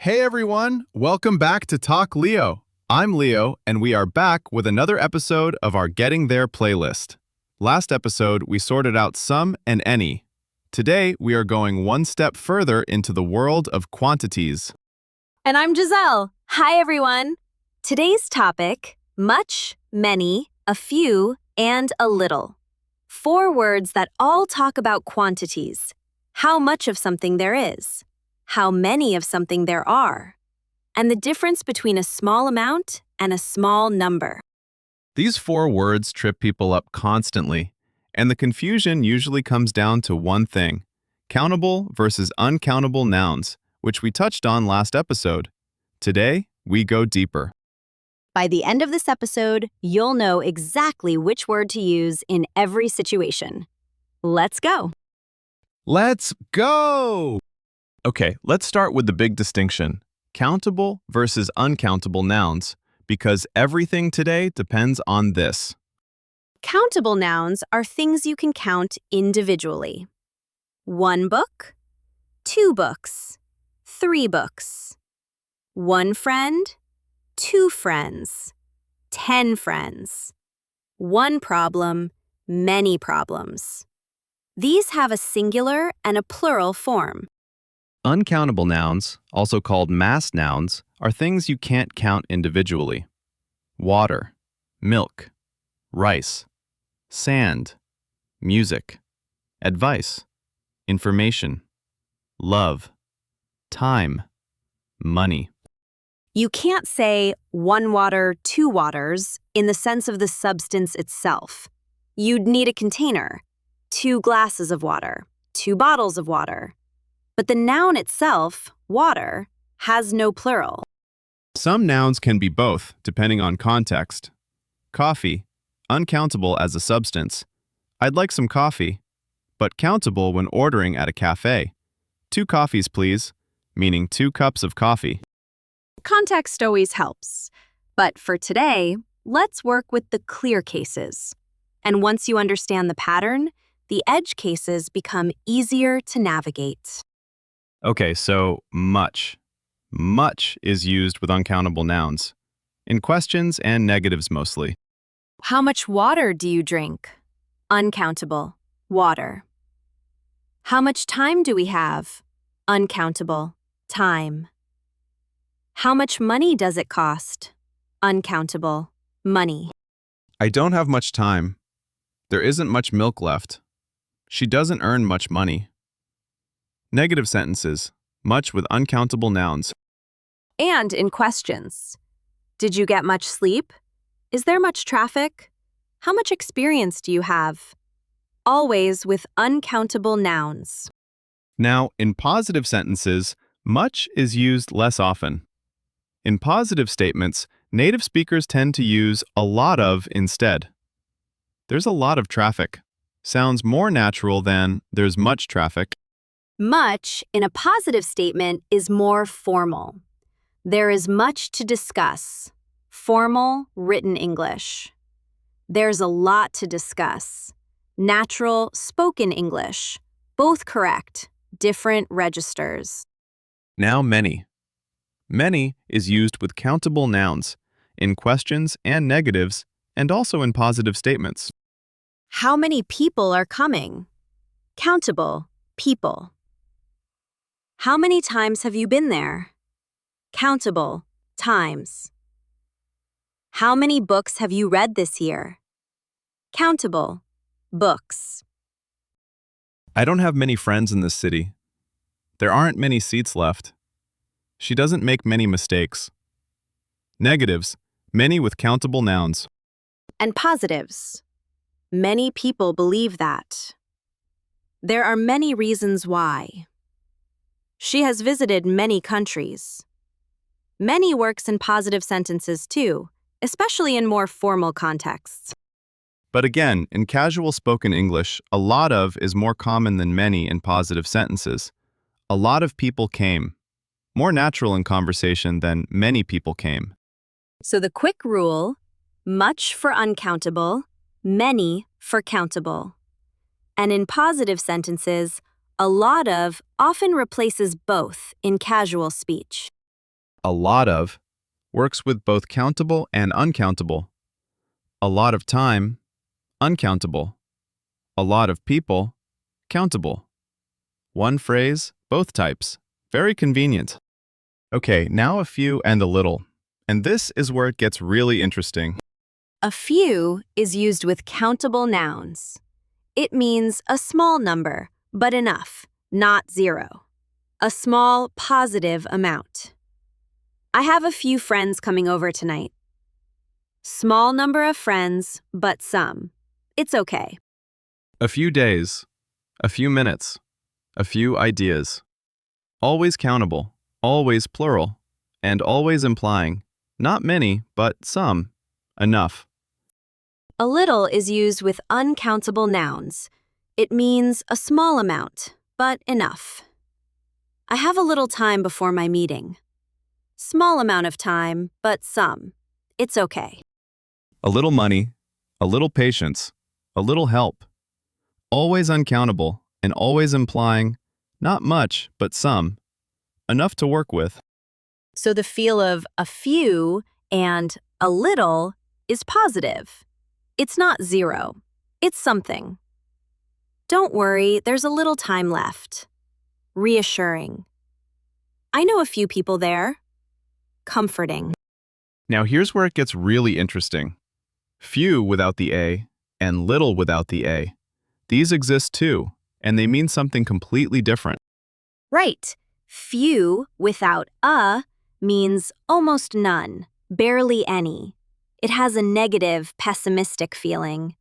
Hey everyone, welcome back to Talk Leo. I'm Leo, and we are back with another episode of our Getting There playlist. Last episode, we sorted out some and any. Today, we are going one step further into the world of quantities. And I'm Gisele. Hi, everyone. Today's topic, much, many, a few, and a little. 4 words that all talk about quantities. How much of something there is. How many of something there are. And the difference between a small amount and a small number. These 4 words trip people up constantly, and the confusion usually comes down to one thing: countable versus uncountable nouns, which we touched on last episode. Today, we go deeper. By the end of this episode, you'll know exactly which word to use in every situation. Let's go. Let's go! Okay, let's start with the big distinction: countable versus uncountable nouns, because everything today depends on this. Countable nouns are things you can count individually. 1 book, 2 books, 3 books. 1 friend, 2 friends, 10 friends. 1 problem, many problems. These have a singular and a plural form. Uncountable nouns, also called mass nouns, are things you can't count individually. Water, milk, rice, sand, music, advice, information, love, time, money. You can't say 1 water, 2 waters in the sense of the substance itself. You'd need a container, 2 glasses of water, 2 bottles of water. But the noun itself, water, has no plural. Some nouns can be both, depending on context. Coffee, uncountable as a substance. I'd like some coffee, but countable when ordering at a cafe. 2 coffees, please, meaning 2 cups of coffee. Context always helps. But for today, let's work with the clear cases. And once you understand the pattern, the edge cases become easier to navigate. Okay, so much. Much is used with uncountable nouns, in questions and negatives mostly. How much water do you drink? Uncountable, water. How much time do we have? Uncountable, time. How much money does it cost? Uncountable, money. I don't have much time. There isn't much milk left. She doesn't earn much money. Negative sentences, much with uncountable nouns. And in questions. Did you get much sleep? Is there much traffic? How much experience do you have? Always with uncountable nouns. Now, in positive sentences, much is used less often. In positive statements, native speakers tend to use a lot of instead. There's a lot of traffic. Sounds more natural than there's much traffic. Much, in a positive statement, is more formal. There is much to discuss. Formal, written English. There's a lot to discuss. Natural, spoken English. Both correct, different registers. Now many. Many is used with countable nouns, in questions and negatives, and also in positive statements. How many people are coming? Countable, people. How many times have you been there? Countable, times. How many books have you read this year? Countable, books. I don't have many friends in this city. There aren't many seats left. She doesn't make many mistakes. Negatives, many with countable nouns. And positives. Many people believe that. There are many reasons why. She has visited many countries. Many works in positive sentences too, especially in more formal contexts. But again, in casual spoken English, a lot of is more common than many in positive sentences. A lot of people came. More natural in conversation than many people came. So the quick rule, much for uncountable, many for countable. And in positive sentences, a lot of often replaces both in casual speech. a lot of works with both countable and uncountable. A lot of time, uncountable. A lot of people, countable. One phrase, both types. Very convenient. Okay, now a few and a little. And this is where it gets really interesting. A few is used with countable nouns. It means a small number, but enough, not zero. A small, positive amount. I have a few friends coming over tonight. Small number of friends, but some. It's okay. A few days, a few minutes, a few ideas. Always countable, always plural, and always implying not many, but some. Enough. A little is used with uncountable nouns. It means a small amount, but enough. I have a little time before my meeting. Small amount of time, but some. It's okay. A little money, a little patience, a little help. Always uncountable and always implying not much, but some. Enough to work with. So the feel of a few and a little is positive. It's not zero. It's something. Don't worry, there's a little time left. Reassuring. I know a few people there. Comforting. Now here's where it gets really interesting. Few without the A and little without the A. These exist too, and they mean something completely different. Right. Few without a means almost none, barely any. It has a negative, pessimistic feeling.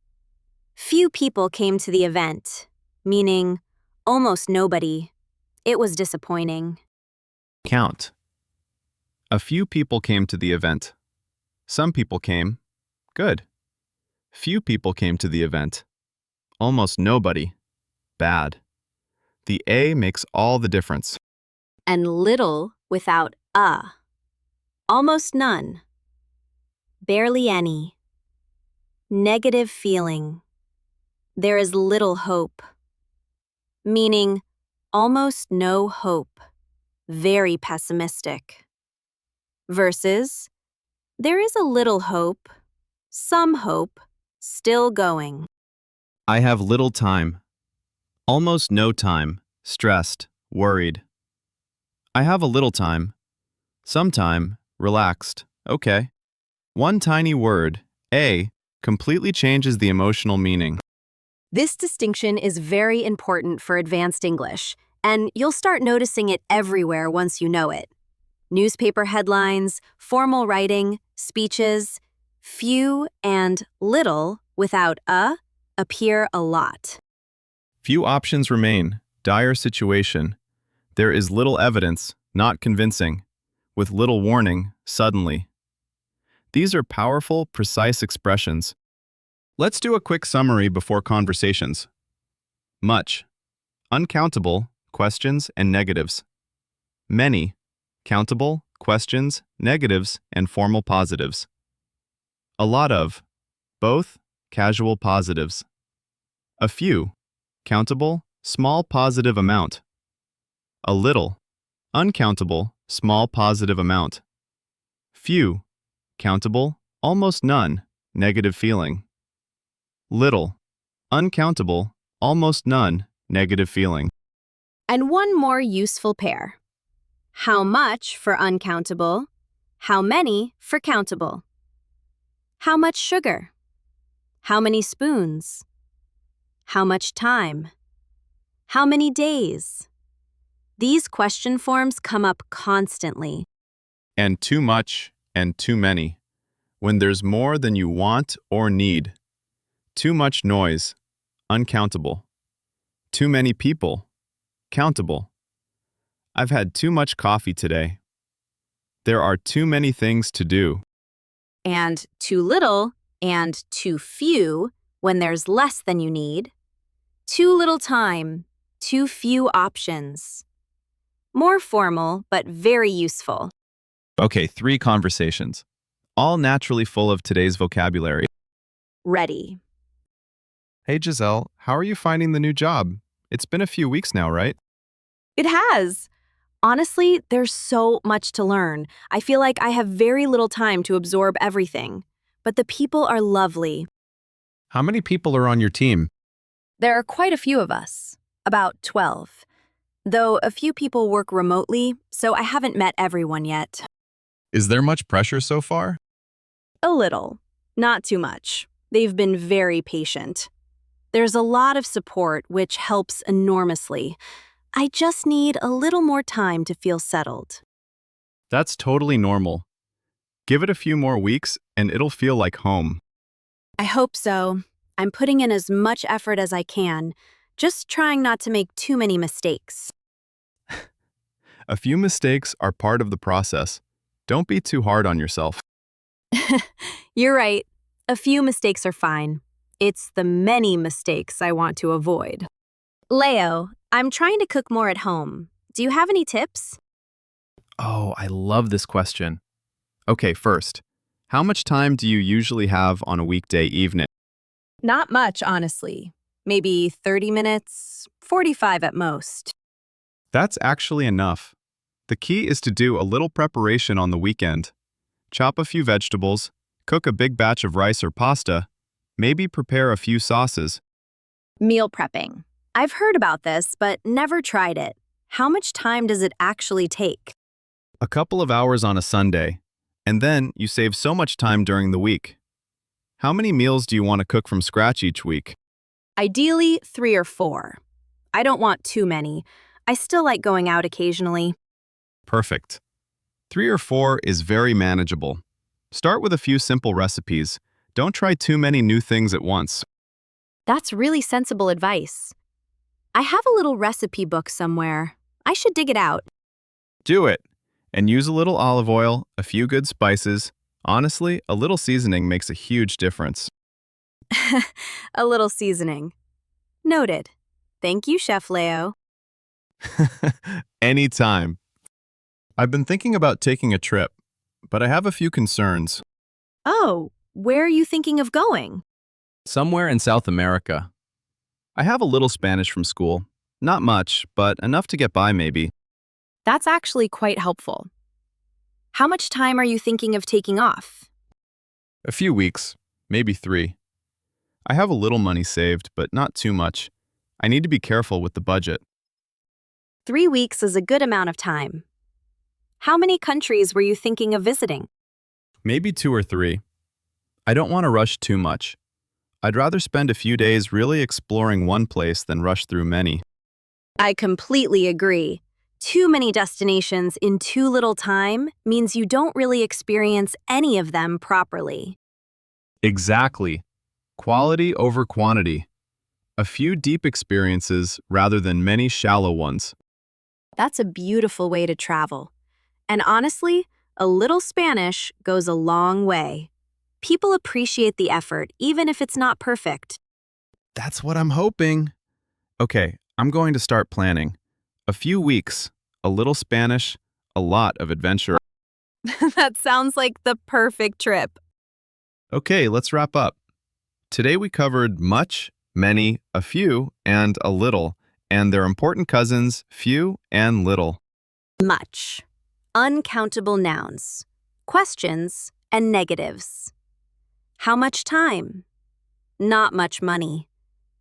Few people came to the event, meaning almost nobody. It was disappointing. Count. A few people came to the event. Some people came. Good. Few people came to the event. Almost nobody. Bad. The A makes all the difference. And little without a. Almost none. Barely any. Negative feeling. There is little hope. Meaning almost no hope. Very pessimistic. Versus, there is a little hope, some hope, still going. I have little time. Almost no time. Stressed. Worried. I have a little time. Some time. Relaxed. Okay. One tiny word, A, completely changes the emotional meaning. This distinction is very important for advanced English, and you'll start noticing it everywhere once you know it. Newspaper headlines, formal writing, speeches, few and little without a appear a lot. Few options remain. Dire situation. There is little evidence, not convincing. With little warning, suddenly. These are powerful, precise expressions. Let's do a quick summary before conversations. Much. Uncountable, questions and negatives. Many. Countable, questions, negatives, and formal positives. A lot of. Both, casual positives. A few. Countable, small positive amount. A little. Uncountable, small positive amount. Few. Countable, almost none, negative feeling. Little. Uncountable, almost none, negative feeling. And one more useful pair. How much for uncountable, how many for countable. How much sugar? How many spoons? How much time? How many days? These question forms come up constantly. And too much and too many. When there's more than you want or need. Too much noise, uncountable. Too many people, countable. I've had too much coffee today. There are too many things to do. And too little and too few when there's less than you need. Too little time, too few options. More formal, but very useful. Okay, 3 conversations. All naturally full of today's vocabulary. Ready. Hey Gisele, how are you finding the new job? It's been a few weeks now, right? It has. Honestly, there's so much to learn. I feel like I have very little time to absorb everything. But the people are lovely. How many people are on your team? There are quite a few of us, about 12. Though a few people work remotely, so I haven't met everyone yet. Is there much pressure so far? A little, not too much. They've been very patient. There's a lot of support, which helps enormously. I just need a little more time to feel settled. That's totally normal. Give it a few more weeks and it'll feel like home. I hope so. I'm putting in as much effort as I can, just trying not to make too many mistakes. A few mistakes are part of the process. Don't be too hard on yourself. You're right. A few mistakes are fine. It's the many mistakes I want to avoid. Leo, I'm trying to cook more at home. Do you have any tips? Oh, I love this question. Okay, first, how much time do you usually have on a weekday evening? Not much, honestly. Maybe 30 minutes, 45 at most. That's actually enough. The key is to do a little preparation on the weekend. Chop a few vegetables, cook a big batch of rice or pasta, maybe prepare a few sauces. Meal prepping. I've heard about this, but never tried it. How much time does it actually take? A couple of hours on a Sunday, and then you save so much time during the week. How many meals do you want to cook from scratch each week? Ideally, 3 or 4. I don't want too many. I still like going out occasionally. Perfect. 3 or 4 is very manageable. Start with a few simple recipes. Don't try too many new things at once. That's really sensible advice. I have a little recipe book somewhere. I should dig it out. Do it. And use a little olive oil, a few good spices. Honestly, a little seasoning makes a huge difference. A little seasoning. Noted. Thank you, Chef Leo. Anytime. I've been thinking about taking a trip, but I have a few concerns. Oh, where are you thinking of going? Somewhere in South America. I have a little Spanish from school. Not much, but enough to get by maybe. That's actually quite helpful. How much time are you thinking of taking off? A few weeks, maybe 3. I have a little money saved, but not too much. I need to be careful with the budget. 3 weeks is a good amount of time. How many countries were you thinking of visiting? Maybe 2 or 3. I don't want to rush too much. I'd rather spend a few days really exploring one place than rush through many. I completely agree. Too many destinations in too little time means you don't really experience any of them properly. Exactly. Quality over quantity. A few deep experiences rather than many shallow ones. That's a beautiful way to travel. And honestly, a little Spanish goes a long way. People appreciate the effort, even if it's not perfect. That's what I'm hoping. Okay, I'm going to start planning. A few weeks, a little Spanish, a lot of adventure. That sounds like the perfect trip. Okay, let's wrap up. Today we covered much, many, a few, and a little, and their important cousins, few and little. Much. Uncountable nouns. Questions and negatives. How much time? Not much money.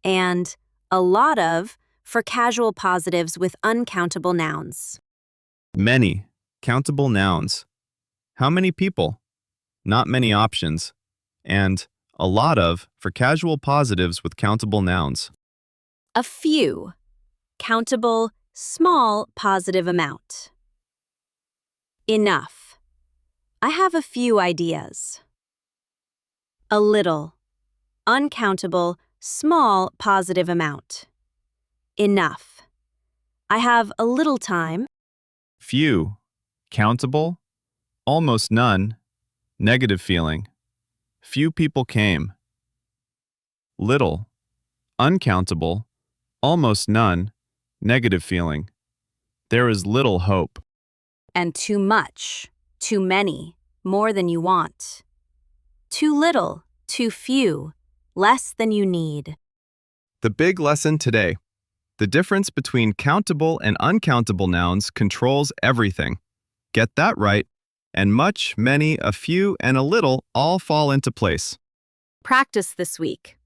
And a lot of for casual positives with uncountable nouns. Many, countable nouns. How many people? Not many options. And a lot of for casual positives with countable nouns. A few. Countable, small positive amount. Enough. I have a few ideas. A little. Uncountable, small positive amount. Enough. I have a little time. Few, countable, almost none, negative feeling. Few people came. Little, uncountable, almost none, negative feeling. There is little hope. And too much, too many, more than you want. Too little, too few, less than you need. The big lesson today. The difference between countable and uncountable nouns controls everything. Get that right, and much, many, a few, and a little all fall into place. Practice this week.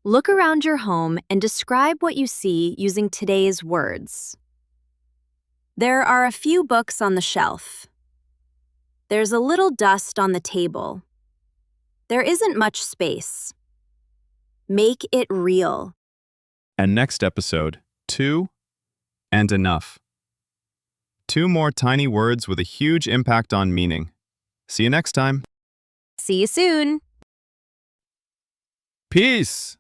Look around your home and describe what you see using today's words. There are a few books on the shelf. There's a little dust on the table. There isn't much space. Make it real. And next episode, two and enough. Two more tiny words with a huge impact on meaning. See you next time. See you soon. Peace!